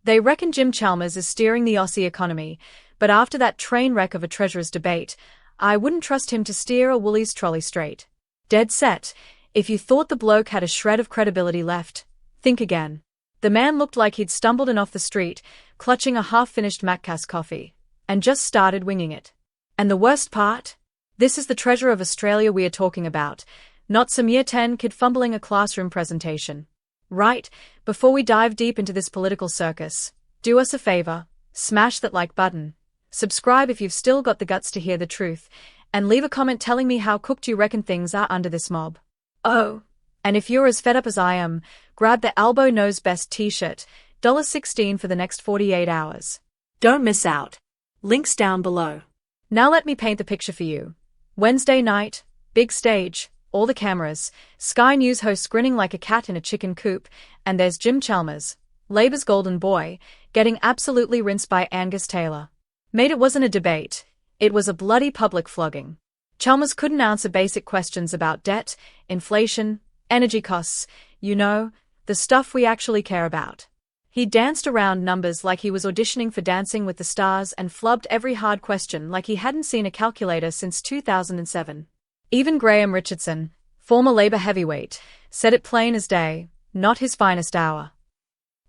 They reckon Jim Chalmers is steering the Aussie economy, but after that train wreck of a treasurer's debate, I wouldn't trust him to steer a Woolies trolley straight. Dead set. If you thought the bloke had a shred of credibility left, think again. The man looked like he'd stumbled in off the street, clutching a half-finished Macca's coffee, and just started winging it. And the worst part? This is the treasurer of Australia we are talking about, not some Year 10 kid fumbling a classroom presentation. Right, before we dive deep into this political circus, do us a favor, smash that like button, subscribe if you've still got the guts to hear the truth, and leave a comment telling me how cooked you reckon things are under this mob. Oh, and if you're as fed up as I am, grab the Elbow Knows Best t-shirt, $16 for the next 48 hours. Don't miss out. Links down below. Now let me paint the picture for you. Wednesday night, big stage, all the cameras, Sky News host grinning like a cat in a chicken coop, and there's Jim Chalmers, Labor's golden boy, getting absolutely rinsed by Angus Taylor. Mate, it wasn't a debate, it was a bloody public flogging. Chalmers couldn't answer basic questions about debt, inflation, energy costs, the stuff we actually care about. He danced around numbers like he was auditioning for Dancing with the Stars and flubbed every hard question like he hadn't seen a calculator since 2007. Even Graham Richardson, former Labor heavyweight, said it plain as day, not his finest hour.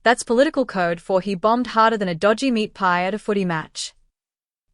That's political code for he bombed harder than a dodgy meat pie at a footy match.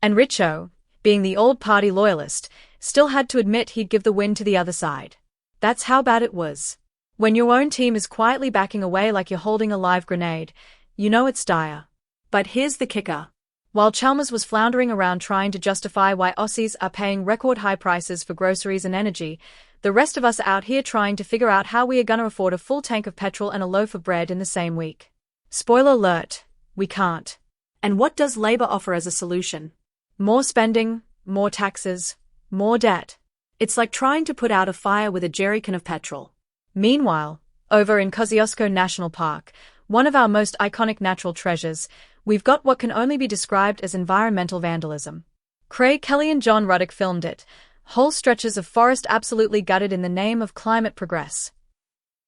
And Richo, being the old party loyalist, still had to admit he'd give the win to the other side. That's how bad it was. When your own team is quietly backing away like you're holding a live grenade, you know it's dire. But here's the kicker. While Chalmers was floundering around trying to justify why Aussies are paying record high prices for groceries and energy, the rest of us are out here trying to figure out how we are gonna afford a full tank of petrol and a loaf of bread in the same week. Spoiler alert, we can't. And what does Labor offer as a solution? More spending, more taxes, more debt. It's like trying to put out a fire with a jerrycan of petrol. Meanwhile, over in Kosciuszko National Park, one of our most iconic natural treasures, we've got what can only be described as environmental vandalism. Craig Kelly and John Ruddock filmed it, whole stretches of forest absolutely gutted in the name of climate progress.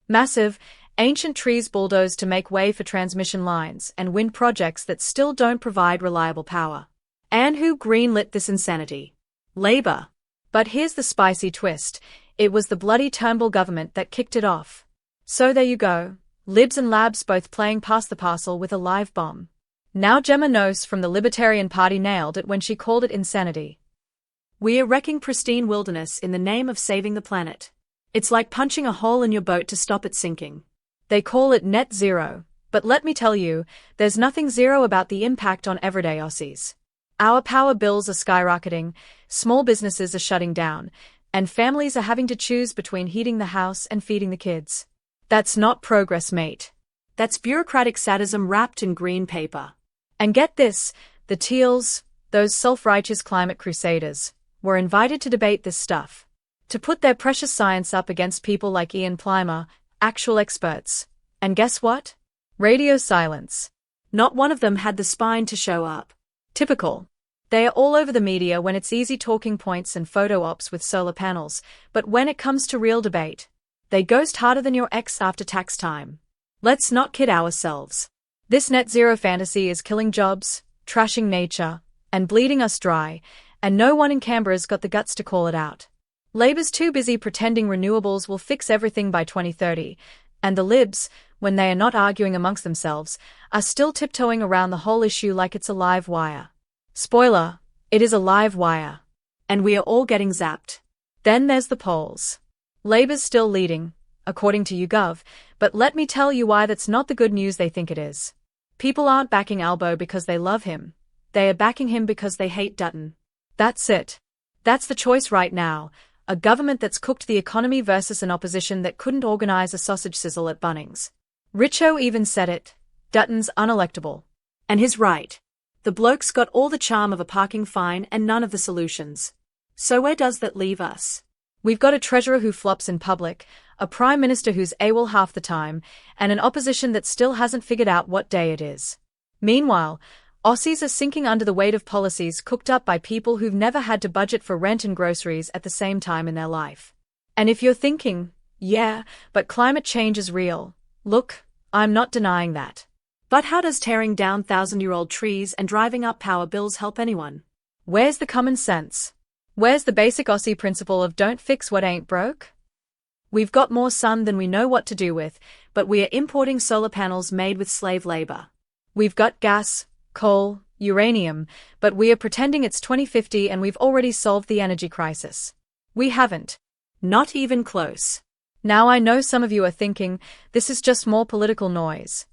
Massive, ancient trees bulldozed to make way for transmission lines and wind projects that still don't provide reliable power. And who greenlit this insanity? Labor. But here's the spicy twist. It was the bloody Turnbull government that kicked it off. So there you go, Libs and Labs both playing past the parcel with a live bomb. Now Gemma Noce from the Libertarian Party nailed it when she called it insanity. We are wrecking pristine wilderness in the name of saving the planet. It's like punching a hole in your boat to stop it sinking. They call it net zero, but let me tell you, there's nothing zero about the impact on everyday Aussies. Our power bills are skyrocketing, small businesses are shutting down, and families are having to choose between heating the house and feeding the kids. That's not progress, mate. That's bureaucratic sadism wrapped in green paper. And get this, the Teals, those self-righteous climate crusaders, were invited to debate this stuff. To put their precious science up against people like Ian Plimer, actual experts. And guess what? Radio silence. Not one of them had the spine to show up. Typical. They are all over the media when it's easy talking points and photo ops with solar panels, but when it comes to real debate, they ghost harder than your ex after tax time. Let's not kid ourselves. This net zero fantasy is killing jobs, trashing nature, and bleeding us dry, and no one in Canberra's got the guts to call it out. Labor's too busy pretending renewables will fix everything by 2030, and the Libs, when they are not arguing amongst themselves, are still tiptoeing around the whole issue like it's a live wire. Spoiler, it is a live wire. And we are all getting zapped. Then there's the polls. Labor's still leading, according to YouGov, but let me tell you why that's not the good news they think it is. People aren't backing Albo because they love him. They are backing him because they hate Dutton. That's it. That's the choice right now, a government that's cooked the economy versus an opposition that couldn't organize a sausage sizzle at Bunnings. Richo even said it, Dutton's unelectable. And he's right. The bloke's got all the charm of a parking fine and none of the solutions. So where does that leave us? We've got a treasurer who flops in public, a prime minister who's AWOL half the time, and an opposition that still hasn't figured out what day it is. Meanwhile, Aussies are sinking under the weight of policies cooked up by people who've never had to budget for rent and groceries at the same time in their life. And if you're thinking, yeah, but climate change is real, look, I'm not denying that. But how does tearing down 1,000-year-old trees and driving up power bills help anyone? Where's the common sense? Where's the basic Aussie principle of don't fix what ain't broke? We've got more sun than we know what to do with, but we are importing solar panels made with slave labor. We've got gas, coal, uranium, but we are pretending it's 2050 and we've already solved the energy crisis. We haven't. Not even close. Now I know some of you are thinking, this is just more political noise.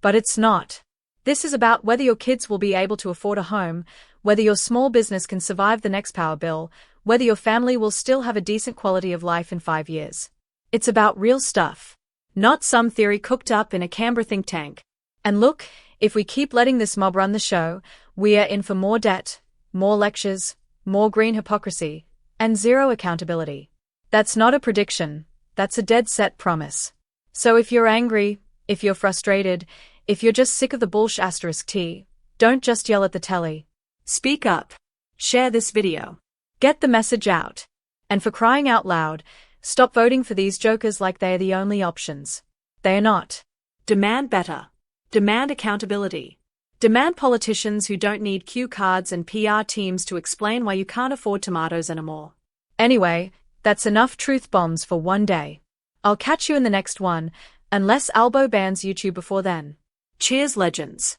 But it's not. This is about whether your kids will be able to afford a home, whether your small business can survive the next power bill, whether your family will still have a decent quality of life in 5 years. It's about real stuff. Not some theory cooked up in a Canberra think tank. And look, if we keep letting this mob run the show, we are in for more debt, more lectures, more green hypocrisy, and zero accountability. That's not a prediction, that's a dead-set promise. So if you're angry, if you're frustrated, if you're just sick of the bullsh**T, don't just yell at the telly. Speak up. Share this video. Get the message out. And for crying out loud, stop voting for these jokers like they're the only options. They are not. Demand better. Demand accountability. Demand politicians who don't need cue cards and PR teams to explain why you can't afford tomatoes anymore. Anyway, that's enough truth bombs for one day. I'll catch you in the next one, unless Albo bans YouTube before then. Cheers, legends.